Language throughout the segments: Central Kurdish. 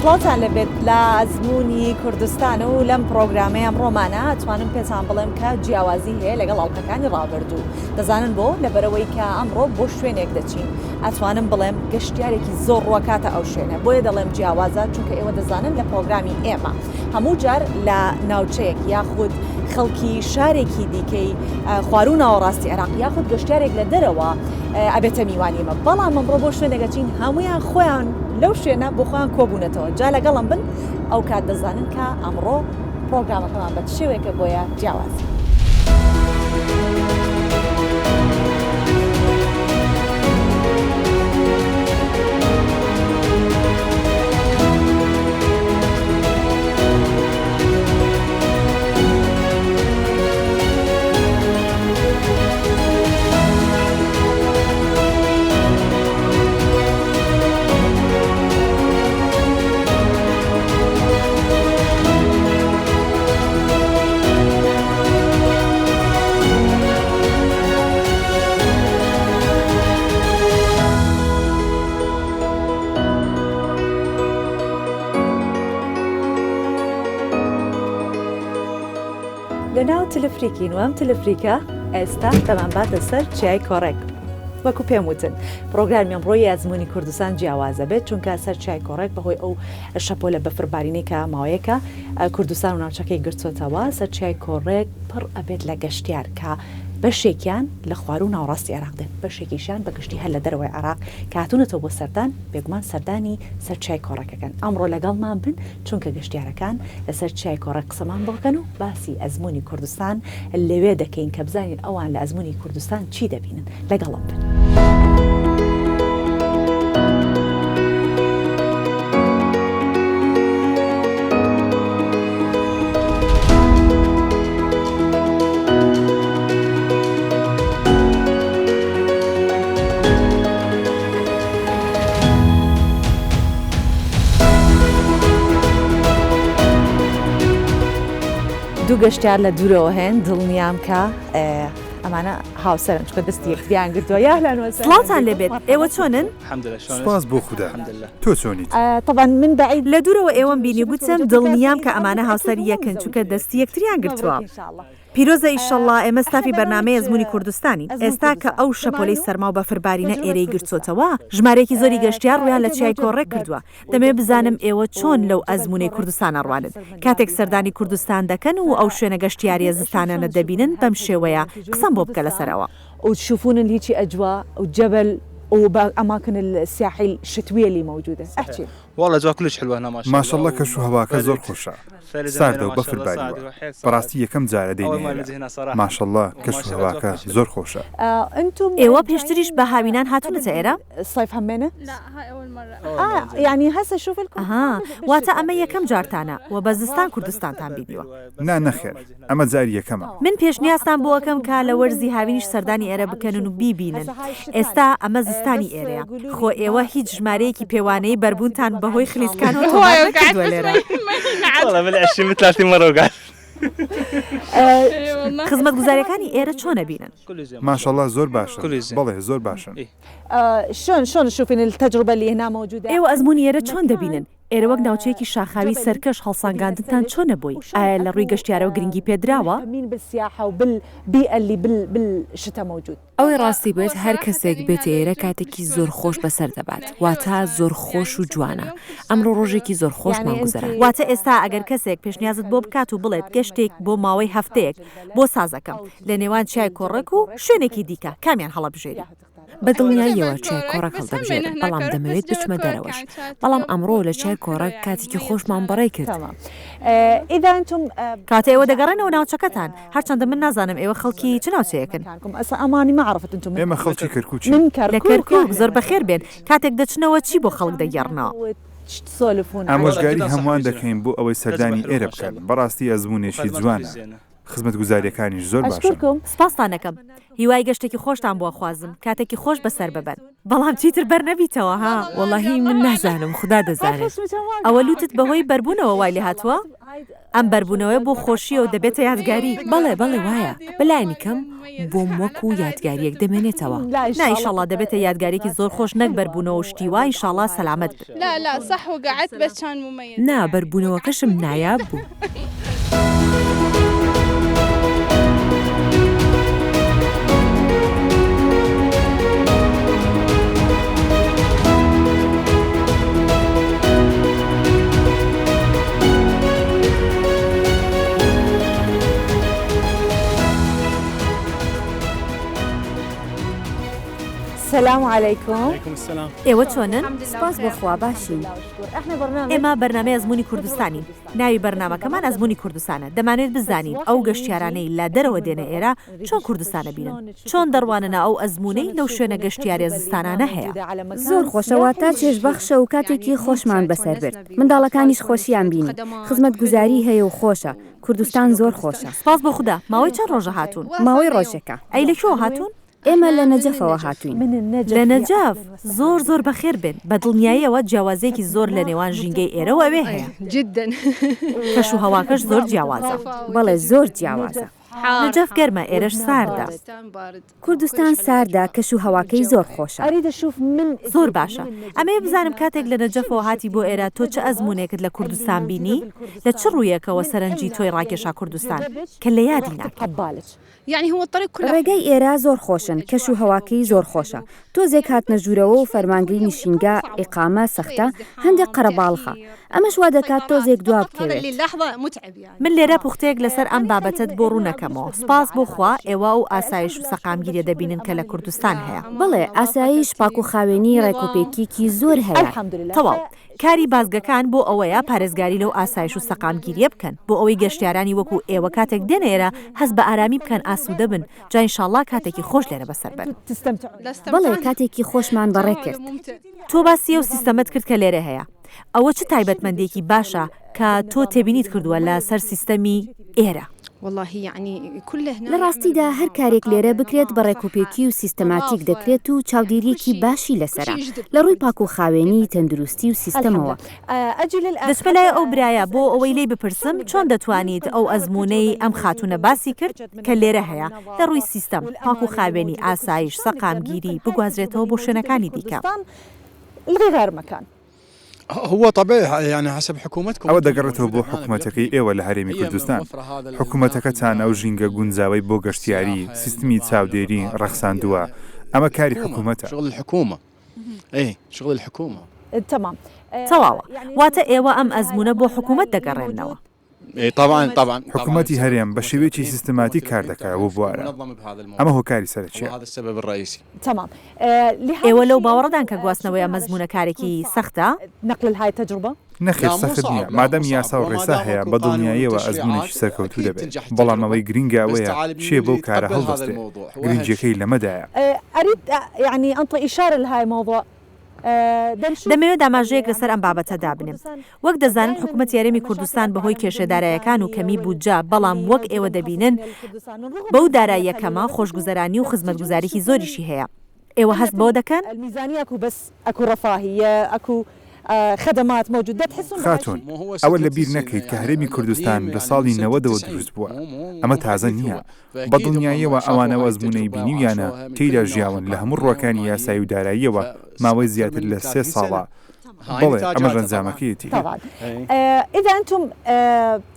سڵاتان لەبێت لە ئەزمموی کوردستانە و لەم پرۆگرامەیە ئەمڕۆمانە ئەتوانم پێتان بڵێم کە جیاوازی هەیە لەگەڵ ئەڵلقەکانی ڕابردوو. دەزانن بۆ لەبەرەوەی کە ئەمڕۆ بۆ شوێنێک دەچین ئەتوانم بڵێم گەشتیارێکی زۆر ڕوەکاتە ئەو شوێنە، بۆیە دەڵێم جیاوازە چونکە ئێوە دەزانن لە پرۆگرامی ئێمە هەموو جار لە ناوچەیەک یاخود خەڵکی شارێکی دیکەی خواروو ناوەڕاستی عێراق یاخود گەشتیارێک لە دەرەوە ئەبێتە میوانیمە، بەڵام ئەمڕۆ بۆ شوێنێکەچین هەمویان خۆیان لەو شوێنە بۆ خۆیان کۆبوونەتەوە. جا لەگەڵم بن ئەو کات دەزانن کە ئەمڕۆ پرۆگرامەکەمان بە شێوەیەکە بۆیە جیاوازی. لەناو تلفریکین و ئەم تلفریکە ئێستا دەمانباتە سەر چیای کۆڕێک. وەکو پێم وتن پرۆگرامی ئەمڕۆی ئەزمموی کوردستان جیاوازە بێت چونکە سەر چیای کۆڕێک بەهۆی ئەو شەپۆلە بەفربارینەی کە ماوەیەکە کوردستان و ناوچەکەی گرتوتەوە. سەر چیای کۆڕێک پڕ ئەبێت لە گەشتیار کە بەشێکیان لە خواروو ناوەڕاستی عێراق دێن، بەشێکیشیان بە گشتی هەر لە دەرەوەی عێراق کە هاتوونەتەوە بۆ سەردان بێگومان سەردانی سەر چیای کۆڕەکەکەن. ئەمڕۆ لەگەڵمان بن چونکە گەشتیارەکان لەسەر چیای کۆڕێک قسەمان بڵکەن و باسی ئەزمموی کوردستان لەوێ دەکەین کە بزانین ئەوان لە ئەزمموی کوردستان چی دەبینن. لەگەڵم بن. دوو گەشتیار لە دوورەوە هێن دڵنیام کە ئەمانە هاوسەرن چکە دەستی یەکتریان گرتووە. سڵاتان لەبێت، ئێوە چۆنن؟ سپاس بۆ خوددا، تۆ چۆنیت؟ طبعا من بەعید لە دوورەوە ئێوەم بینی گوتم دڵنیام کە ئەمانە هاوسەر یەکن چونکە دەستی یەکتریان گرتووە. پیرۆزە ئیشەڵڵا ئێمە ستافی بەرنامەی ئەزمموی کوردستانی ئێستا کە ئەو شەپۆلەی سەرما و بەفربارینە ئێرەی گرتوتەوە ژمارەیەکی زۆری گەشتیار ڕویان لە چیای کۆڕێک کردووە. دەمێ بزانم ئێوە چۆن لەو ئەزمموی کوردستانە ڕوانن کاتێک سەردانی کوردستان دەکەن و ئەو شوێنە گەشتیاریە زستانە دەبینن بەم شێوەیە قسەم بۆ بکە لەسەرەوە. وتشوفون هيك أجواء وجبل وأماكن الساحل الشتوية اللي موجودة. أحكي والله أجواء كلش حلوة هنا ما شاء الله كشو هواك زور خوشة ساردة وبفر باريوة براستي كم زارة ديني ما شاء الله كشو هواك زور خوشة. أنتم إيوه بيشتريش بهاوينان هاتون تأيرا الصيف همينة؟ لا هاي أول مرة. يعني هسه شوف لكم واتا أما كم جارتانا وبزستان كردستان تان بيديوه. نا نخير أما زارية كما من پێشنیاستان بۆ ئەەکەم کە لە وەرزی هاوینیش سەردانی ئێرە بکەن و بیبینن. ئێستا ئەمە زستانی ئێرەیە، خۆ ئێوە هیچ ژمارەیەکی پێوانەی بەربوونتان بەهۆی خلیسکان و لێرە. بالعشرين 30 مرة وقعد. خزمەت گوزاریەکانی ئێرە چۆنە بینن؟ ما شاء الله زور باشن. بەڵێ زۆر باشن. شلون تشوفين التجربة اللي هنا موجودة؟ ئێوە ئەزمموی ئێرە چۆن دەبینن؟ ئێرە وەک ناوچەیەکی شاخاوی سەرکەش هەڵسانگاندنتان چۆنە بووی؟ ئایا لە ڕووی گەشتیارەوە گرنگی پێدراوە؟ مين بالسياحة وبالبيئة اللي بالشتاء موجود. ئەوەی ڕاستی بێت هەر کەسێک بێت ئێرە کاتێکی زۆر خۆش بەسەر دەبات، واتە زۆر خۆش و جوانە. ئەمڕۆ ڕۆژێکی زۆر خۆشمان گوزەرا. واتە ئێستا ئەگەر کەسێک پێشنیازت بۆ بکات و بڵێت گەشتێک بۆ ماوەی هەفتەیەک بۆ سازەکەم لە نێوان چیای کۆڕێک و شوێنێکی دیکە کامیان هەڵەبژێری؟ بەدڵنیاییەوە چای کۆڕێک هەڵدەبژێرن، بەڵام دەمەوێت بچمە دەرەوەش. بەڵام ئەمڕۆ لە چای کۆڕێک کاتێکی خۆشمان بەڕێ کرد. إذا أنتم کاتە ئێوە دەگەڕێنەوە ناوچەکەتان هەرچەندە من نازانم ئێوە خەڵکی چ ناوچەیەکن. أماني ما عرفت أنتم إما خەڵکی کەرکووچی من لە کەرکووک زۆر بەخێر بێن کاتێک دەچنەوە چی بۆ خەڵک دەگەڕنەوە؟ تسولفون ئامۆژگاری هەمووان دەکەین بۆ ئەوەی سەردانی ئێرە بکەن. بەڕاستی ئەزمموونێکی جوانە. خزمەتگوزاریەکانیش زۆر باشن. سپاستان دەکەم. هیوای گەشتێکی خۆشتان بۆ خوازم، کاتێکی خۆش بەسەر ببەن. بەڵام چیتر بەر نەبیتەوە ها، وەڵاهی من نازانم، خوددا دەزانێت. ئەوە لوتت بەهۆی بەربوونەوە وای لێ هاتووە؟ ئەم بەربوونەوەی بۆ خۆشیە و دەبێتە یادگاری. بەڵێ وایە، بەلایانی کەم بۆم وەکو یادگاریەک دەمێنێتەوە. نا ئیشەڵڵا دەبێتە یادگارێکی زۆر خۆش نەک بەربوونەوە شتی وای ئیشەڵڵا سەلامەت بێت. لا صح وقعدت بس كان مميز. نا بەربوونەوەکەشم نایاب بوو. السلام عليكم. السلام. ئێوە چۆنن؟ سپاس بۆخوا باشین. ئێمە بەرنامەی ئەزموونی کوردستانی. ناوی بەرنامەکەمان ئەزموونی کوردستانە. دەمانێت بزانین ئەو گەشتیارانەی لە دەرەوە دێنە ئێرە چۆن کوردستانە بینن. چۆن دەڕواننە ئەو ئەزموونەی لەو شوێنە گەشتیاری زستانانە هەیە. زۆر خۆشەوە تا چێژبەخشە و کاتێکی خۆشمان بەسەر برد. منداڵەکانیش خۆشیان بینی. خزمەتگوزاری هەیە و خۆشە. کوردستان زۆر خۆشە. سپاس بۆ خوددا. ماوەی چەند ڕۆژە هاتوون؟ ماوەی ڕۆژێکە. ئەی لەکوێوە هاتوون؟ ئێمە لە نەجەفەوە هاتوین. لە نەجاف زۆر بەخێر بێن. بە دڵنیاییەوە جیاوازێکی زۆر لە نێوان ژینگەی ئێرە ئەوێ هەیە. جدا. کەش و هەواکەش زۆر جیاوازە. بەڵێ زۆر جیاوازە. نەجاف گەرمە، ئێرەش ساردە. کوردستان ساردا، کەش و هەواکەی زۆر خۆشە. زۆر باشە. ئەمێ بزانم کاتێک لە نەجەفەوە هاتی بۆ ئێرە تۆ چه ئەزموونێکت لە کوردستان بینی؟ لە چ ڕوویەکەوە سەرنجی تۆی ڕاکێشا کوردستان کە لە یادی ناکەم؟ يعني هو الطريق كله. ڕێگەی ئێرە زۆر خۆشن، کەش و هەواکەی زۆر خۆشە. تۆزێک هاتنە ژوورەوە و فەرمانگری نشینگا ئیقامە سەختە، هەندێک قەرەباڵخە. ئەمەش وا دەکات تۆزێک دوا بکەوێت. من لێرە پوختەیەک لەسەر ئەم بابەتت بۆ ڕوونەکەمەوە. سپاس بۆخوا ئێوە و ئاسایش و سەقامگیریە دەبینن کە لە کوردستان هەیە. بڵێ ئاسایش پاک و خاوێنی ڕێکوپێکیکی زۆر هەیە. تەواو. کاری بازگەکان بۆ ئەوەیە پارێزگاری لەو ئاسایش و سەقامگیریە بکەن بۆ ئەوەی گەشتیارانی وەکو ئێوە کاتێک دێنێرە هەست بە ئارامی بکەن، ئاسوودە بن، جا ئینشاڵڵا کاتێکی خۆش لێرە بەسەر بن. بەڵێ کاتێکی خۆشمان بەڕێ کرد. تۆ باسی ئەو سیستەمەت کرد کە لێرە هەیە. ئەوە چ تایبەتمەندێکی باشە کە تۆ تێبینیت کردووە لە سەر سیستەمی ئێرە؟ لە ڕاستیدا هەر کارێک لێرە بکرێت بە ڕێکوپێکی و سیستەماتیک دەکرێت و چاودێریەکی باشی لەسەرە لە ڕووی پاک و خاوێنی، تەندروستی و سیستەمەوە. دەستپەلای ئەو برایە بۆ ئەوەی لێ بپرسم چۆن دەتوانیت ئەو ئەزموونەی ئەم خاتونە باسی کرد کە لێرە هەیە لە ڕووی سیستەم، پاک و خاوێنی، ئاسایش، سەقامگیری بگوازرێتەوە بۆ شوێنەکانی دیکە؟ الغير مكان. هو طبيعي يعني حسب حكومتكم. ئەوە دەگەڕێتەوە بۆ حکوومەتەکەی ئێوە لە هەرێمی کوردستان. حکوومەتەکەتان ئەو ژینگە گونجاوی بۆ گەشتیاری، سیستمی چاودێری ڕەخساندووە. ئەمە کاری حکوومەتە. شغل الحكومة. شغل الحكومة. تمام. تەواوە. واتە ئێوە ئەم ئەزموونە بۆ حکوومەت دەگەڕێنەوە. طبعا حکوومەتی هەرێم بە شێوەیەکی سیستماتی کار دەکات بۆ بوارە. ئەمە هۆکاری سەرچیە. تمام. ئێوە لەو باوەڕدان کە گواستنەوەی ئەم ئەزموونە کارێکی سەختە؟ نقل هاي تجربة؟ نەخێر سەخت نییە، مادەم یاسا و ڕێسا هەیە بە دڵنیاییەوە ئەزموونێکی سەرکەوتوو دەبێت. بەڵام ئەوەی گرنگە ئەوەیە چێ بەو کارە هەڵدەستێت، گرنگیەکەی لەمەدایە. أريد يعني أنطي إشارة لهاي الموضوع. دەمەوێت داماژەیەک لەسەر ئەم بابەتەدا بنێم. وەک دەزانن حکوومەتی یاریمی کوردستان بەهۆی کێشەدارایەکان و کەمی بودجە، بەڵام وەک ئێوە دەبینن بەو داراییەکەمە خۆشگوزەرانی و خزمەتگوزاریی زۆریشی هەیە. ئێوە هەست بۆ دەکەن؟ الميزانية أكو بس أكو رفاهية، أكو خدمات موجودة. تحسون خاتون ئەوە لە بیر نەکەیت کە هەرێمی کوردستان لە ساڵی 90ەوە دروست بووە. ئەمە تازە نییە. بە دڵنیاییەوە ئەوانەوە ئەزموونەی بینیویانە تێیدا ژیاون لە هەموو ڕۆکانی یاسایی و داراییەوە ماوەی زیاتر لە 3 ساڵە. بەڵێ ئەمە ڕەنجامەکەیەتی. إذا أنتم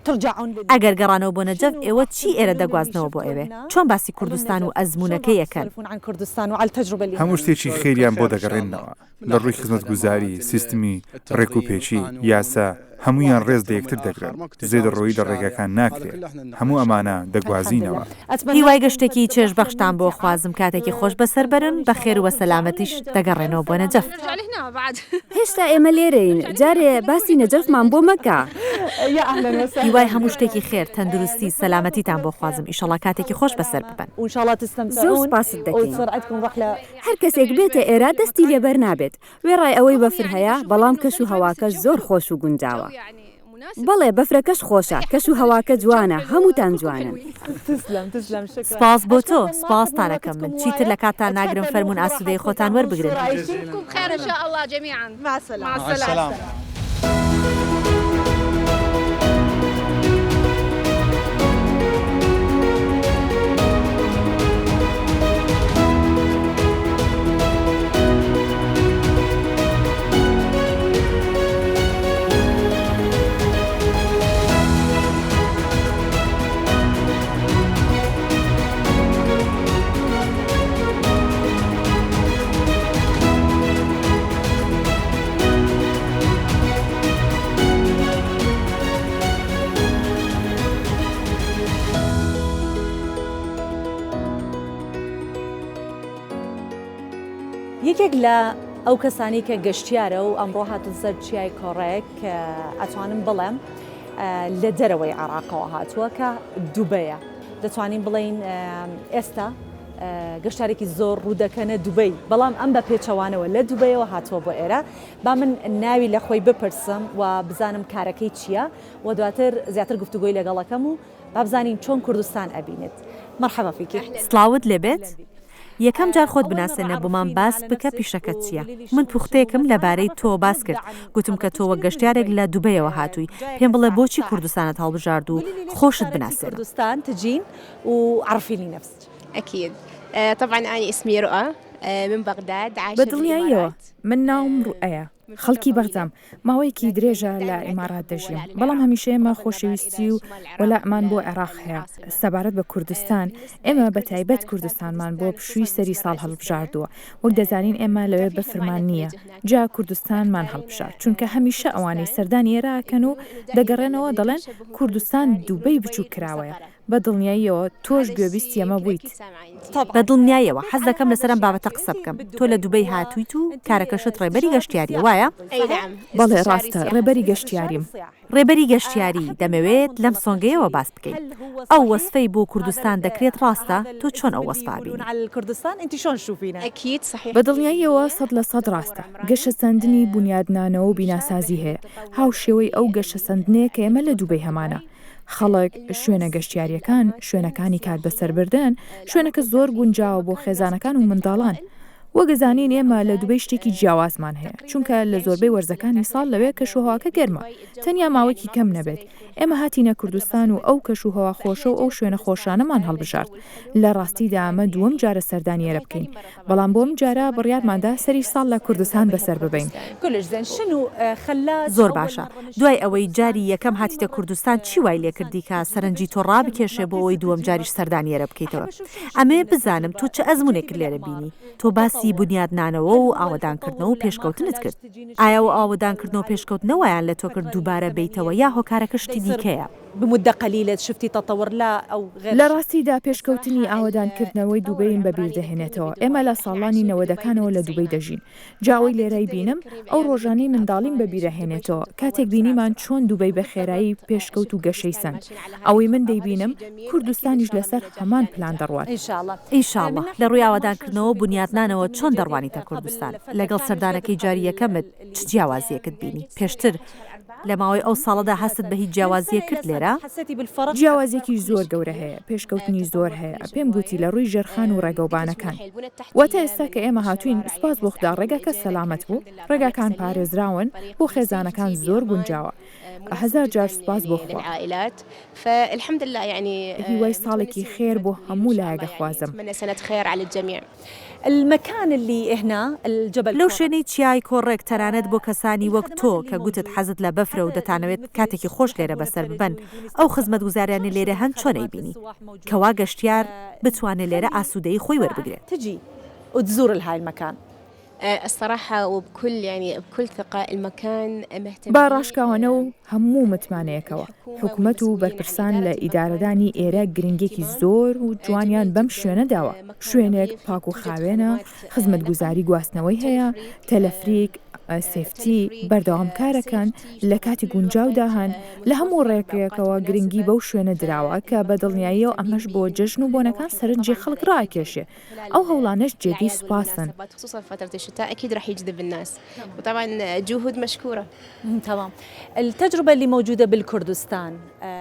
ترجعون ئەگەر گەڕانەوە بۆ نەجەف ئێوە چی ئێرە دەگوازنەوە بۆ ئێوێ؟ چۆن باسی کوردستان و ئەزموونەکەی یەکەن؟ هەموو شتێکی خێریان بۆ دەگەڕێنەوە لە ڕووی خزمەتگوزاری، سیستمی ڕێکوپێکی، یاسا، هەمویان ڕێز لە یەکتر دەگرن. زێدەڕۆیی لە ڕێگەکان ناکرێت. هەموو ئەمانە دەگوازینەوە. هیوای گەشتێکی چێژبەخشتان بۆ خوازم کاتێکی خۆش بەسەر بەرن بە خێر و سەلامەتیش دەگەڕێنەوە بۆ نەجەف. هێشتا ئێمە لێرەین، جارێ باسی نەجەفمان بۆ مەکە. هیوای هەموو شتێکی خێر، تەندروستی، سەلامەتیتان بۆ خوازم. ئیشەڵڵا کاتێکی خۆش بەسەر ببەن. زۆر سپاست دەکەین. هەر کەسێک بێتە ئێرە دەستی لێبەر نابێت. وێڕای ئەوەی بەفر هەیە، بەڵام کەش و هەواکەش زۆر خۆش و گونجاوە. بەڵێ بەفرەکەش خۆشە کەش و هەواکە جوانە هەمووتان جوانن. تسلم شكرا. سپاس بۆ تۆ سپاستانەکەم من چیتر لە کاتان ناگرم فەرمون ئاسوودەی خۆتان وەربگرن. خير ان شاء الله جميعا. مع السلامة. مع السلامة. یەکێک لە ئەو کەسانی کە گەشتیارە و ئەمڕۆ هاتن سەر چیای کۆڕێک ئەتوانم بڵێم لە دەرەوەی عێراقەوە هاتووە کە دووبەیە. دەتوانین بڵین ئێستا گەشتارێکی زۆر ڕوودەکەنە دووبەی، بەڵام ئەم بە پێچەوانەوە لە دووبەیەوە هاتووە بۆ ئێرە. با من ناوی لە خۆی بپرسم و بزانم کارەکەی چییە و دواتر زیاتر گفتوگۆی لەگەڵەکەم و با بزانین چۆن کوردستان ئەبینێت. مەرحەبا فیکی. سڵاوت لێبێت؟ یەکەم جار خۆت بناسێنە بۆمان باس بکە پیشەکەت چییە؟ من پوختەیەکم لەبارەی تۆ باس کرد، گوتم کە تۆ وەک گەشتیارێک لە دووبەیەوە هاتووی، پێم بڵێ بۆچی کوردستانت هەڵبژارد و خۆشت بناسێنە. كردستان تجين وعرفيني نفسك. أكيد. طبعا أنا اسمي رؤى من بغداد عايشة بەدڵنیاییەوە من ناوم ڕوئەیە خەڵکی بەغدام ماوەیەکی درێژە لە ئیمارات دەژیم بەڵام هەمیشە ئێمە خۆشەویستی و وەلائمان بۆ عێراق هەیە. سەبارەت بە کوردستان ئێمە بە تایبەت کوردستانمان بۆ پشووی سەری ساڵ هەڵبژاردووە وەک دەزانین ئێمە لەوێ بەفرمان نییە جا کوردستانمان هەڵبژار چونکە هەمیشە ئەوانەی سەردانی ئێراکەن و دەگەڕێنەوە دەڵێن کوردستان دووبەی بچوو کراوەیە. بەدڵنیاییەوە تۆش گوێبیستی ئەمە بوویت. بەدڵنیاییەوە حەز دەکەم لەسەرم بابەتە قسە بکەم. تۆ لە دووبەی هاتوویت و کارەکەشت ڕێبەری گەشتیاریە وایە؟ بەڵێ ڕاستە ڕێبەری گەشتیاریم. ڕێبەری گەشتیاری دەمەوێت لەم سۆنگەیەوە باس بکەیت. ئەو وەسفەی بۆ کوردستان دەکرێت ڕاستە تۆ چۆن ئەو وەسفابین؟ بەدڵنیاییەوە 100% ڕاستە. گەشە سەندنی بنیادنانەوە و بیناسازی هەیە. هاوشێوەی ئەو گەشە سەندنەیە کە ئێمە لە دووبەی هەمانە. خەڵک شوێنە گەشتیاریەکان شوێنەکانی کات بەسەربردن شوێنەکە زۆر گونجاوە بۆ خێزانەکان و منداڵان. وەگەزانین ئێمە لە دووبەی شتێکی جیاوازمان هەیە چونکە لە زۆربەی وەرزەکانی ساڵ لەوێ کەشوهەواکە گەرمە تەنیا ماوەکی کەم نەبێت. ئێمە هاتینە کوردستان و ئەو کەشوهەوا خۆشە و ئەو شوێنە خۆشانەمان هەڵبژارد. لە ڕاستیدا ئەمە دووەم جارە سەردانیێرە بکەین بەڵام بۆم جارە بڕیارماندا سەری ساڵ لە کوردستان بەسەر ببین. زۆر باشە. دوای ئەوەی جاری یەکەم هاتیتە کوردستان چی وای لێ کردی کە سەرنجی تۆ ڕابکێشێ بۆ ئەوەی دووەم جاریش سەردانیێرە بکەیتەوە؟ ئەمێ بزانم تۆ چه ئەزمونێک لێرە بینی؟ تۆ باسی بنیادنانەوە و ئاوەدانکردنەوە و پێشکەوتنت کرد. ئایا و ئاوەدانکردنەوە و پێشکەوتنەوەیان لە تۆ کرد دووبارە بیتەوە یا هۆکارەکە شتی دیکەیە؟ بمدة قليلة شفتي تطور لا أو غير؟ لە ڕاستیدا پێشکەوتنی ئاوەدانکردنەوەی دووبەین بەبیر دەهێنێتەوە. ئێمە لە ساڵانی 90ەکانەوە لە دووبەی دەژین. جاوەی لێرەی بینم ئەو ڕۆژانەی منداڵیم بەبیرەهێنێتەوە کاتێک بینیمان چۆن دووبەی بە خێرایی پێشکەوت و گەشەی سەند. ئەوەی من دەیبینم کوردستانیش لەسەر هەمان پلان دەڕوات. ئینشاءڵڵا لە ڕووی ئاوەدانکردنەوە بنیادنانەوە چۆن دەڕوانیتە کوردستان؟ لەگەڵ سەردانەکەی جاری یەکەمت چ جیاوازیەکت بینی؟ پێشتر لە ماوەی ئەو ساڵەدا هەست بە هیچ جیاوازیە کرد لێرە؟ جیاوازێکی زۆر گەورە هەیە پێشکەوتنی زۆر هەیە پێم گوتی لە ڕووی ژێرخان و ڕێگەوبانەکان. واتە ئێستا کە ئێمە هاتوین سوپاس بۆ خدا ڕێگەکە سەلامەت بوو ڕێگاکان پارێزراون بۆ خێزانەکان زۆر گونجاوە. 1000 جار سوپاس بۆ خوا. هیوای ساڵێکی خێر بۆ هەموو لایەگە خوازم. المكان اللي هنا الجبل لو شوێنەی چیای کۆڕێک تەنانەت بۆ کەسانی وەک تۆ کە گوتت حەزت لە بەفرە و دەتانەوێت کاتێکی خۆش لێرە بەسەر ببەن ئەو خزمەت گوزاریانی لێرە هەن چۆنەی بینی کەوا گەشتیار بتوانێت لێرە ئاسوودەیی خۆی وەربگرێت؟ تجي وتزور هاي المكان. الصراحة بكل ثقة المكان مهتم با ڕاشکاوانە و هەموو متمانەیەکەوە حکوومەت و بەرپرسان لە ئیدارەدانی ئێرە گرنگێکی زۆر و جوانیان بەم شوێنە داوە. شوێنێک پاک و خاوێنە، خزمەتگوزاری گواستنەوەی هەیە، تەلەفریک، سێفتی بەردەوامکارەکان لە کاتی گونجاودا هەن لە هەموو ڕێکەکەوە گرنگی بەو شوێنە درراوە کە بە دڵنیاییەوە ئەمەش بۆ جەژن و بۆنەکان سەرنجی خەڵک ڕاکێشێ ئەو هەوڵانش جێگەی سوپاسن. خصوصا فترة الشتاء أكيد راح يجذب الناس وطبعا جهود مشكورة. تمام. التجربة اللي موجودة بالكردستان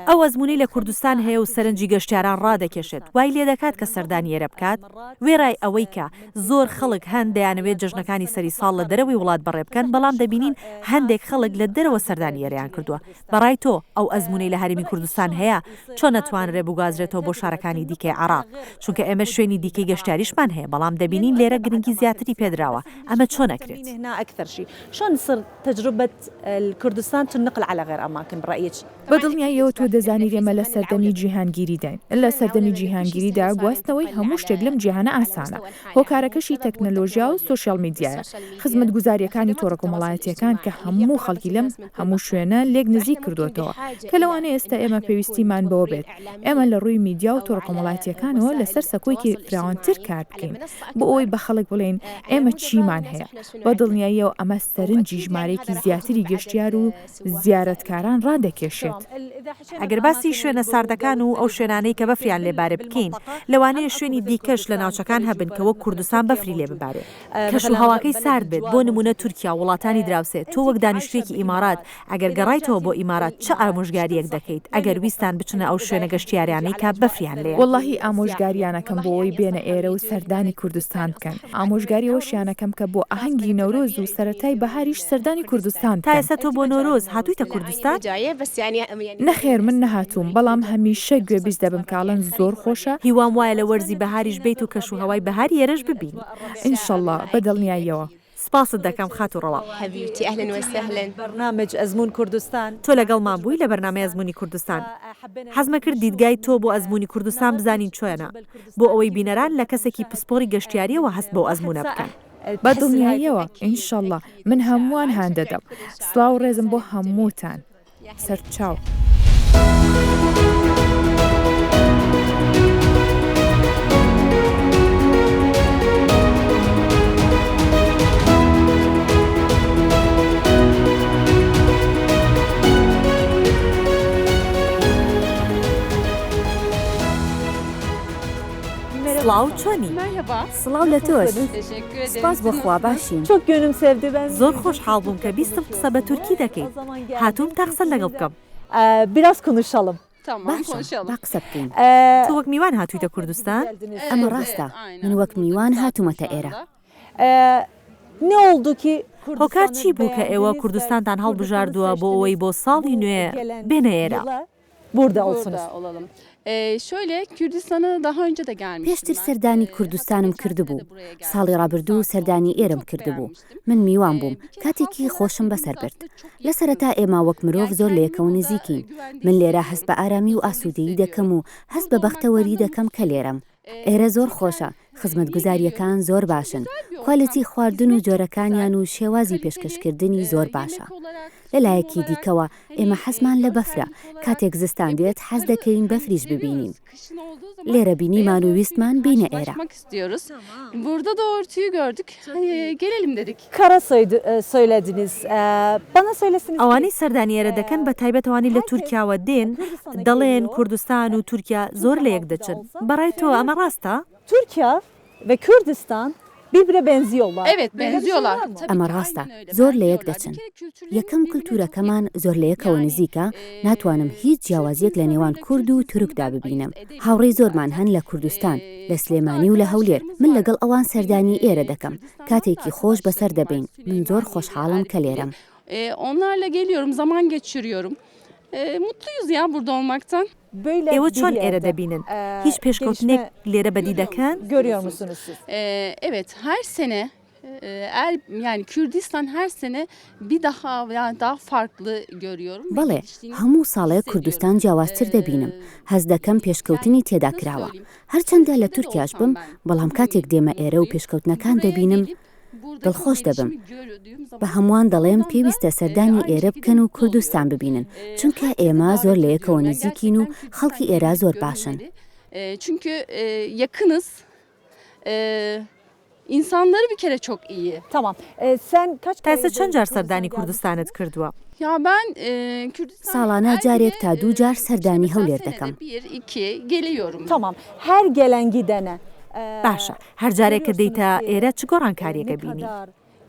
ئەو ئەزموونەی لە کوردستان هەیە و سەرنجی گەشتیاران ڕادەکێشێت وای لێ دەکات کە سەردانیێرە بکات وێرای ئەوەی کە زۆر خەڵک هەن دەیانەوێت جژنەکانی سەری ساڵ لە دەرەوەی وڵات بەڕێ بکەن بەڵام دەبینین هەندێک خەڵک لە دەرەوە سەردانیێریان کردووە بەڕای تۆ ئەو ئەزموونەی لە هەرێمی کوردستان هەیە چۆن نەتوانرێ بگوازرێتەوە بۆ شارەکانی دیکەی عراق چونکە ئێمە شوێنی دیکەی گەشتیاریشمان هەیە بەڵام دەبینین لێرە گرنگی زیاتری پێدراوە ئەمە چۆن نەکرێت هنا أكثر شيء شلون تصير تجربة الكردستان تنقل على غير أماكن برأيك؟ بەدڵنیاییەوە تۆ دەزانیت ئێمە لە سەردەمی جیهانگیری داین لە سەردەمی جیهانگیریدا گواستنەوەی هەموو شتێک لەم جیهانە ئاسانە هۆکارەکەشی تەکنەلۆژیا و سوشیال میدیایە خزمەت گوزاریەکانی تۆڕە کۆمەڵایەتیەکان کە هەموو خەڵکی لەم هەموو شوێنە لێک نزیک کردوتەوە کە لەوانەیە ئێستا ئێمە پێویستیمان بەوە بێت ئێمە لە ڕووی میدیا و تۆڕە کۆمەڵایەتیەکانەوە لەسەر سەکۆیکی فراوانتر کار بکەین بۆ ئەوەی بە خەڵک بڵێن ئێمە چیمان هەیە بەدڵنیاییەوە ئەمە سەرنجی ژمارەیەکی زیاتری گەشتیار و زیارەتکاران ڕادەکێشێت. ئەگەر باسی شوێنە ساردەکان و ئەو شوێنانەی کە بەفریان لێبارە بکەین لەوانەیە شوێنی دیکەش لە ناوچەکان هەبن کەوە کوردستان بەفری لێ ببارێت کەش و هەواکەی سارد بێت بۆ نمونە تورکیا وڵاتانی دراوسێت تۆ وەک دانیشتوێکی ئیمارات ئەگەر گەڕایتەوە بۆ ئیمارات چه ئامۆژگاریەک دەکەیت ئەگەر ویستان بچنە ئەو شوێنە گەشتیاریانەی کە بەفریان لێ وەڵڵاهی ئامۆژگاریانەکەم بۆ ئەوی بێنە ئێرە و سەردانی کوردستان بکەن ئامۆژگاری ئەوەشیانەکەم کە بۆ ئاهەنگی نەورۆز و سەرەتای بەهاریش سەردانی کوردستان تا ئێستا تۆ بۆ نۆرۆز هاتوویتە کوردستان؟ نەخێر من نەهاتووم بەڵام هەمیشە گوێبیست دەبم کاڵەن زۆر خۆشە هیوام وایە لە وەرزی بەهاریش بیت و کەش و هەوای بەهاری ئێرەش ببینی ئینشەڵڵا بەدڵنیاییەوە. سپاست دەکەم خات و ڕەوا حبيبتي أهلا وسهلا. برنامج أزمون كردستان تۆ لەگەڵمان بووی لە بەرنامەی ئەزموونی کوردستان حەزمە کرد دیدگای تۆ بۆ ئەزموونی کوردستان بزانین چۆنە بۆ ئەوەی بینەران لە کەسێکی پسپۆری گەشتیاریەوە هەست بۆ ئەزموونە بکەن بەدڵنیاییەوە ئینشەڵڵا من هەمووان هان دەدەم سڵاو ڕێزم بۆ هەمووتان سەرچاو. سڵاو چۆنی؟ سڵاو لە تۆش سپاس بۆ خوا باشین çok gönlüm sevdi ben. زۆر خۆشحاڵ بووم کە بیستم قسە بە تورکی دەکەیت هاتووم تا قسە لەگەڵ بکەم Biraz konuşalım. باشە با قسە بکەین تۆ وەک میوان هاتوویتە کوردستان؟ ئەمە ڕاستە من وەک میوان هاتوومەتە ئێرە. Ne oldu ki هۆکار چی بوو کە ئێوە کوردستانتان هەڵبژاردووە بۆ ئەوەی بۆ ساڵی نوێ بێنە ئێرە؟ burada olsunuz. Şöyle Kürdistan'a daha önce de gelmiştim. پێشتر سەردانی کوردستانم کردبوو ساڵی ڕابردوو سەردانی ئێرەم کردبوو من میوان بووم کاتێکی خۆشم بەسەر برد لە سەرەتا ئێمە وەک مرۆڤ زۆر لە یەکەوە نزیکین من لێرە هەست بە ئارامی و ئاسوودەیی دەکەم و هەست بە بەختەوەری دەکەم کە لێرەم ئێرە زۆر خۆشە خزمەتگوزاریەکان زۆر باشن کوالیتی خواردن و جۆرەکانیان و شێوازی پێشکەشکردنی زۆر باشە لەلایەکی دیکەوە ئێمە حەزمان لە بەفرە کاتێک زستان دێت حەز دەکەین بەفریش ببینین لێرە بینیمان و ویستمان بینە ئێرە. Burada da örtüyü gördük. Gelelim dedik. Kara söylediniz. Bana söylesiniz. ئەوانەی سەردانیێرە دەکەن بە تایبەتەوانی لە تورکیاوە دێن دەڵێن کوردستان و تورکیا زۆر لە یەک دەچن بەڕای تۆ ئەمە ڕاستە؟ Türkiye ve Kürdistan birbirine benziyorlar. Evet, benziyorlar. ئەمە ڕاستە زۆر لە یەک دەچن یەکەم کولتورەکەمان زۆر لە یەکەوە نزیکە ناتوانم هیچ جیاوازیەک لە نێوان کورد و تورکدا ببینم هاوڕێی زۆرمان هەن لە کوردستان لە سلێمانی و لە هەولێر من لەگەڵ ئەوان سەردانی ئێرە دەکەم کاتێکی خۆش بەسەر دەبین من زۆر خۆشحاڵم کە لێرەم. Onlarla geliyorum, zaman geçiriyorum. Mutluyuz ya burada olmaktan. ئێوە چۆن ئێرە دەبینن؟ هیچ پێشکەوتنێک لێرە بەدی دەکەن؟ Görüyor musunuz siz? Evet, her sene yani Kürdistan her sene bir daha yani daha farklı görüyorum. بەڵێ هەموو ساڵەیە کوردستان جیاوازتر دەبینم هەز دەکەم پێشکەوتنی تێدا کراوە هەرچەندە لە تورکیاش بم بەڵام کاتێک دێمە ئێرە و پێشکەوتنەکان دەبینم دڵخۆش دەبم بە هەمووان دەڵێم پێویستە سەردانی ئێرە بکەن و کوردستان ببینن چونکە ئێمە زۆر لە یەکەوە نزیکین و خەڵکی ئێرە زۆر باشن. Çünkü yakınız. İnsanları bir kere çok iyi. Tamam. Sen kaç kere تاسە چەند جار سەردانی کوردستانت کردووە؟ Ya ben Kürdistan ساڵانە جارێک تا دوو جار سەردانی هەولێر دەکەم. bir, iki geliyorum. Tamam. Her gelen gidene باشە هەر جارێک کە دەیتە ئێرە چ گۆڕانکاریەکە بینی؟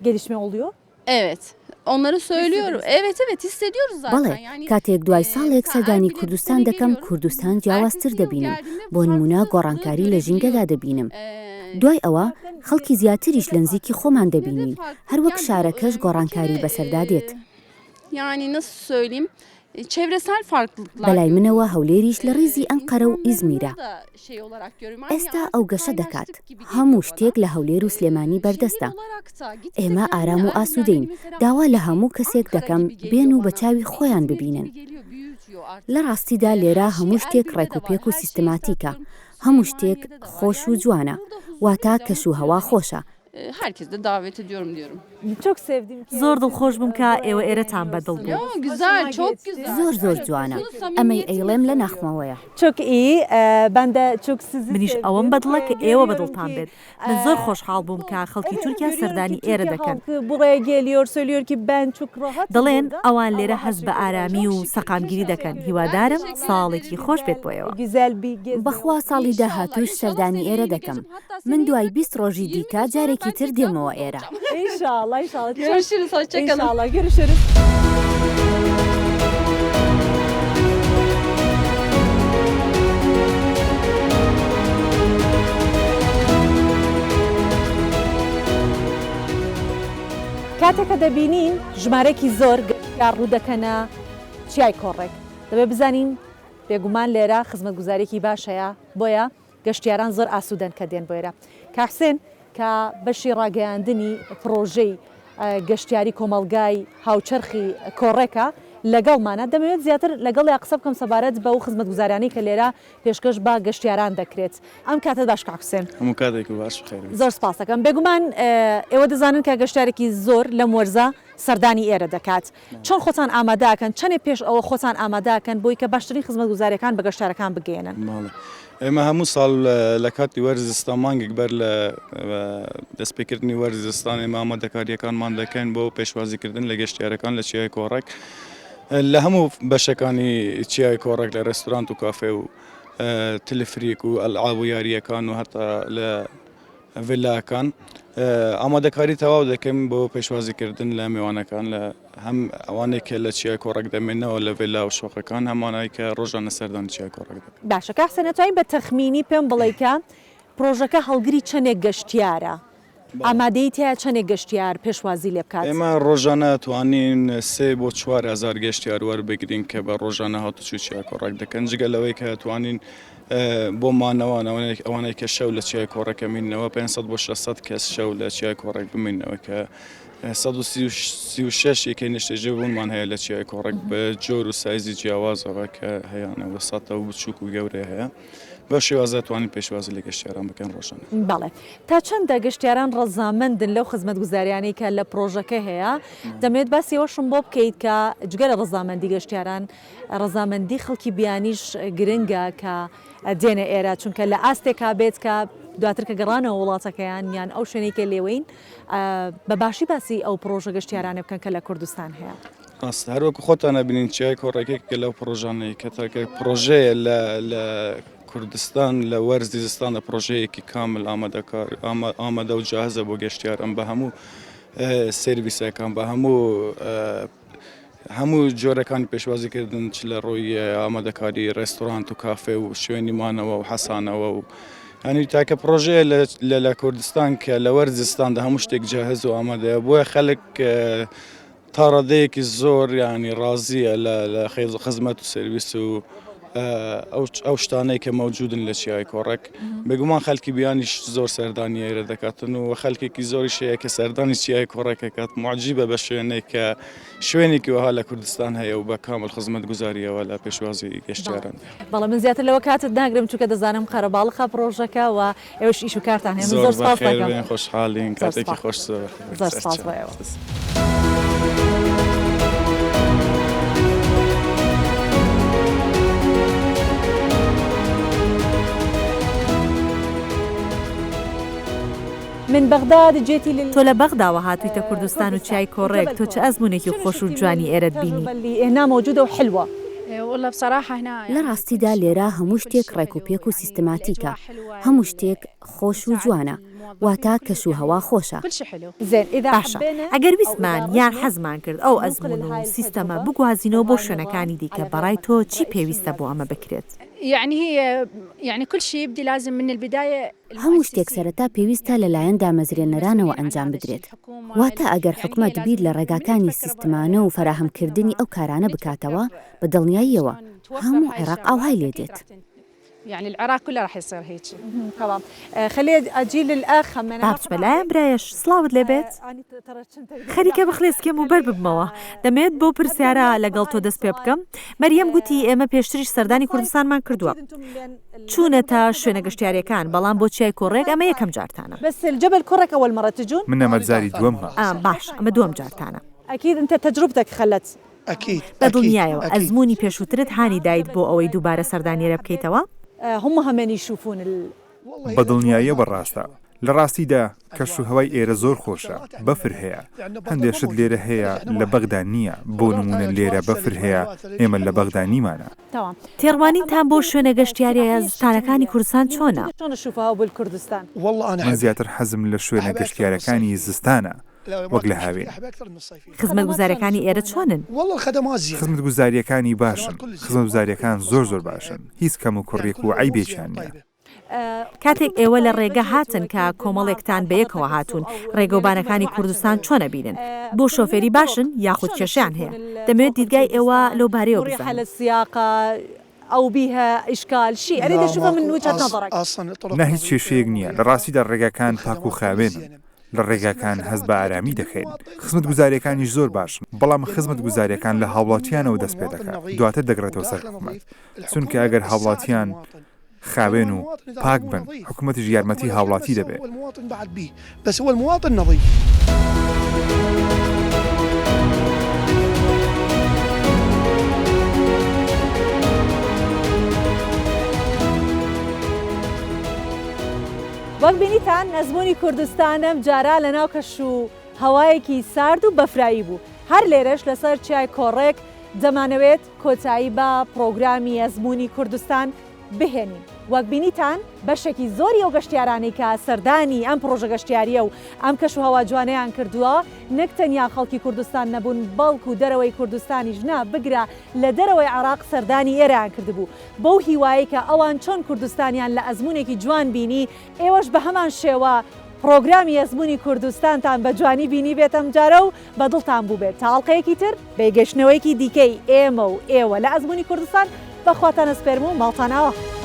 gelişme oluyor. Evet. Onları söylüyorum. Evet hissediyoruz zaten. بەڵێ کاتێک دوای ساڵێک سەردانی کوردستان دەکەم کوردستان جیاوازتر دەبینم بۆ نمونە گۆڕانکاری لە ژینگەدا دەبینم. دوای ئەوە خەڵکی زیاتریش لە نزیکی خۆمان دەبینین هەروەک شارەکەش گۆڕانکاری بەسەردا دێت. Yani nasıl söyleyeyim? Çevresel farklılıklar. بەلای منەوە هەولێریش لە ڕیزی ئەنقەرە و ئیزمیرە. ئێستا ئەو گەشە دەکات. هەموو شتێک لە هەولێر و سلێمانی بەردەستە. ئێمە ئارام و ئاسوودەین. داوا لە هەموو کەسێک دەکەم بێن و بە چاوی خۆیان ببینن. لە ڕاستیدا لێرە هەموو شتێک ڕێکوپێک و سیستماتیکە. هەموو شتێک خۆش و جوانە. واتە کەش و هەوا خۆشە. Herkes de davet ediyorum diyorum. Çok sevdim. زۆر دڵخۆش بووم کە ئێوە ئێرەتان بەدڵ بوو. Güzel, çok güzel. زۆر جوانە. ئەمەی ئەیڵێم لە ناخمەوەیە. Çok iyi. Ben de çok sizi منیش ئەوەم بەدڵە کە ئێوە بەدڵتان بێت. من زۆر خۆشحاڵ بووم کە خەڵکی تورکیا سەردانی ئێرە دەکەن. Buraya geliyor, söylüyor ki ben çok rahat. دەڵێن ئەوان لێرە هەز بە ئارامی و سەقامگیری دەکەن. هیوادارم ساڵێکی خۆش بێت بۆ ئێوە. Güzel bir gezi. بەخوا ساڵی داهاتوش سەردانی ئێرە دەکەم. من دوای 20 ڕۆژی دیکە جارێکی تر دێمەوە ئێرە. İnşallah, inşallah. Görüşürüz, hoşça kalın. İnşallah, görüşürüz. کاتێککە دەبینین ژمارەی زۆر گەشتیار ڕوو دەکەنە چیای کۆڕێک دەبێ بزانین بێگومان لێرە خزمەتگوزارێکی باشەیە بۆیە گەشتیاران زۆر ئاسوودەن کە دێن بۆ ئێرە کاحسێن کە بەشی ڕاگەیاندنی پرۆژەی گەشتیاری کۆمەلگای هاوچەرخی کۆڕێکە لەگەڵمانە دەمەوێت زیاتر لەگەڵ یا قسە بکەم سەبارەت بە و خزمەتگوزارانی کە لێرە پێشکەش بە گەشتیاران دەکرێت ئەم کاتە باش کاحسێن هەموو کاتێک باش خێر زۆر سپاس دەکەم بێگومان ئێوە دەزانن کە گەشتارێکی زۆر لەم وەرزە سەردانی ئێرە دەکات چۆن خۆتان ئامادەکەن چەندێک پێش ئەوە خۆتان ئامادەکەن بۆی کە باشترین خزمەتگوزاریەکان بە گەشتارەکان بگەێنن ئێمە هەموو ساڵ لە کاتی وەرزستان مانگێک بەر لە دەستپێکردنی وەرزستان ئێمە ئامادەکاریەکانمان دەکەین بۆ پێشوازیکردن لە گەشتیارەکان لە چیای کۆڕێک لە هەموو بەشەکانی چیای کۆڕێک لە ڕێستورانت و کافێ و تلفریک و ئەلعاب و یاریەکان و هەتا لە ڤیلاکان ئامادەکاری تەواو دەکەم بۆ پێشوازیکردن لە میوانەکان لە هەم ئەوانێک کە لە چیای کۆڕێک دەمێنەوە لە ڤیلا و شۆخەکان هەمانایی کە ڕۆژانە سەردانی چیای کۆڕێک دەکەن باشە کاحسێن نەتوانین بە تەخمینی پێم بڵێیکە پرۆژەکە هەڵگری چەندێک گەشتیارە ئامادەی تیا چەندێک گەشتیار پێشوازی لێ بکات ئێمە ڕۆژانە توانین 3 بۆ 4,000 گەشتیار وەربگرین کە بە ڕۆژانە هاتوچوو چیای کۆڕێک دەکەن جگە لەوەی کە توانین بۆ مانەوە ئەوانەی کە شەو لە چیای کۆڕەکە مینەوە 500 بۆ 600 کەس شەو لە چیای کۆڕێک بمینەوە کە 136 یەکەی نیشتەجێ بوونمان هەیە لە چیای کۆڕێک بە جۆر و سایزی جیاوازەوە کە هەیەە وەساتە و بچووک و گەورە هەیە بە شێوازە توانین پێشوازی لە گەشتیاران بکەن ڕۆژانە بەڵێ تا چەندە گەشتیاران ڕەزامەندن لەو خزمەتگوزاریانەی کە لە پرۆژەکە هەیە دەمێت باسیەوەشم بۆ بکەیت کە جگەرە ڕەزامەندی گەشتیاران ڕەزامەندی خەڵکی بیانیش گرنگە کە دێنە ئێرە چونکە لە ئاستێکا بێت کە دواتر کە گەڕانەوە وڵاتەکەیان یان ئەو شوێنێکە لێوەین بە باشی باسی ئەو پرۆژە گەشتیارانە بکەن کە لە کوردستان هەیە ڕاست هەروەکو خۆتانە بینین چیای کۆڕێکێک کە لەو پرۆژانەی کە تاکە پرۆژەیە لە کوردستان لە وەرزی زستانە پرۆژەیەکی کامل ئامادە و جاهزە بۆ گەشتیاران بە هەموو سێرویسەکان بە هەموو جۆرەکانی پێشوازیکردن چ لە ڕۆی ئامادەکاری ڕێستورانت و کافێ و شوێنی مانەوە و حەسانەوە و هەنی تاکە پرۆژەیە لە کوردستان کە لە وەرزستاندا هەموو شتێک جاهز و ئامادەیە بۆیە خەڵک تا ڕادەیەکی زۆر ینی ڕازیە لە خزمەت و سرویس و ئەو شتانەی کە مەوجودن لە چیای کۆڕێک بێگومان خەڵکی بیانیش زۆر سەردانی ئێرە دەکاتن و خەڵکێکی زۆری شەیە کە سەردانی چیای کۆڕێکەکات معجیبە بە شوێنێک کە شوێنێکی وها لە کوردستان هەیە و بە کامل خزمەت گوزاریەوە لە پێشوازی گەشتیاران بەڵام من زیاتر لەوە کاتت ناگرم چونکە دەزانم قەرەباڵخە پرۆژەکە و ئێوەش ئیش و کارتان هەیە زۆر سپاس دەکەم خۆشحاڵین کاتێکی خۆش زۆر سپاس بۆ ئێوە من بەغداد جێتی تۆ لە بەغداوە هاتوویتە کوردستان و چای کۆڕێک تۆ چه ئەزمونێکی خۆش و جوانی ئێرەت بینی هنا موجودة وحلوة. والله بصراحة هنا لە ڕاستیدا لێرە هەموو شتێک ڕێکوپێک و سیستماتیکە، هەموو شتێک خۆش و جوانە، واتە کەش و هەوا خۆشە. باشە ئەگەر ویسمان یان حەزمان کرد ئەو ئەزمون و سیستەمە بگوازینەوە بۆ شوێنەکانی دیکە بەڕای تۆ چی پێویستە بۆ ئەمە بکرێت؟ يعني كل شيء يبدي لازم من البداية هەموو شتێک سەرەتا پێویستە لەلایەن دامەزرێنەرانەوە ئەنجام بدرێت. واتە ئەگەر حکومەت بیر لە ڕێگاکانی سیستمانە و فراهەمکردنی ئەو کارانە بکاتەوە بە دڵنیاییەوە هەموو عێراق ئاوهای لێ دێت. يعني العراق كله راح يصير هيك. تمام. خليني اجي للاخ من بابش بەلایەن برایەش سڵاوت لێبێت خەریکە بخلێسکێم و بەر ببمەوە دەمێت بۆ پرسیارە لەگەڵ تۆ دەست پێ بکەم. مەریەم گوتی ئێمە پێشتریش سەردانی کوردستانمان کردووە چوونەتە شوێنە گەشتیاریەکان بەڵام بۆ چای کۆڕێک ئەمە یەکەم جارتانە. بس الجبل كرك اول مرة تجون؟ من ئەمەجاری دووەمە. باش ئەمە دووەم جارتانە. اكيد انت تجربتك خلت. أكيد. بەدڵنیایەوە ئەزمموی پێشووترت هانی دایت بۆ ئەوەی دووبارە سەردانیێرە بکەیتەوە؟ هم همين يشوفون بەدڵنیاییە بەڕاستە. لە ڕاستیدا کەش و هەوای ئێرە زۆر خۆشە، بەفر هەیە، هەندێک شت لێرە هەیە لە بەغدا نییە، بۆ نمونە لێرە بەفر هەیە، ئێمە لە بەغدا نیمانە. تێڕوانینتان بۆ شوێنە گەشتیاریە زستانەکانی کوردستان چۆنە؟ من زیاتر حەزم لە شوێنە گەشتیارەکانی زستانە وەک لە هاوێن. خزمەتگوزاریەکانی ئێرە چۆنن؟ خزمەتگوزاریەکانی باشن، خزمەتگوزاریەکان زۆر باشن، هیچ کەم و کوڕێک و عیبێکیان نییە. کاتێک ئێوە لە ڕێگە هاتن کە کۆمەڵێکتان بەیەکەوە هاتوون ڕێگەوبانەکانی کوردستان چۆنە بینن؟ بۆ شۆفێری باشن یاخود کێشیان هەیە؟ دەمەوێت دیدگای ئێوە لەو بارەیەوە بزانین. أو بها إشكال شيء أريد أشوفه من وجهة نظرك. نه هیچ کێشەیەک نییە لە ڕاستیدا ڕێگاکان پاک و خاوێنن. لە ڕێگاکان هەست بە ئارامی دەکەین. خزمەتگوزاریەکانیش زۆر باشن، بەڵام خزمەتگوزاریەکان لە هاوڵاتیانەوە دەست پێ دەکات، دواتر دەگرێتەوە سەر حکومەت. چونکە ئەگەر هاوڵاتیان خاوێن و پاک بن، حکومەتیش یارمەتی هاوڵاتی دەبێت. بس هو المواطن نظيف. وەک بینیتان ئەزمموی کوردستانم جارا لە ناو کەش و هەوایەکی سارد و بەفرایی بوو. هەر لێرەش لەسەر چای کۆڕێک دەمانەوێت کۆتایی بە پرۆگرامی ئەزمموی کوردستان بهێنین. وەک بینیتان بەشێکی زۆری ئەو گەشتیارانی کە سەردانی ئەم پرۆژە گەشتیاریە و ئەم کەش و هەوا جوانەیان کردووە نەک تەنیا خەڵکی کوردستان نەبوون بەڵکو دەرەوەی کوردستانیش نا بگرە لە دەرەوەی عێراق سەردانی ئێرەیان کردبوو بەو هیوایی کە ئەوان چۆن کوردستانیان لە ئەزمموونێکی جوان بینی ئێوەش بە هەمان شێوە پرۆگرامی ئەزمموی کوردستانتان بە جوانی بینی بێتەم جارە و بەدڵتان بوو بێت تاڵقەیەکی تر بێگەشتنەوەیکی دیکەی ئێمە و ئێوە لە ئەزمموی کوردستان بەخواتان ئەسپێرم و ماڵتانەوە.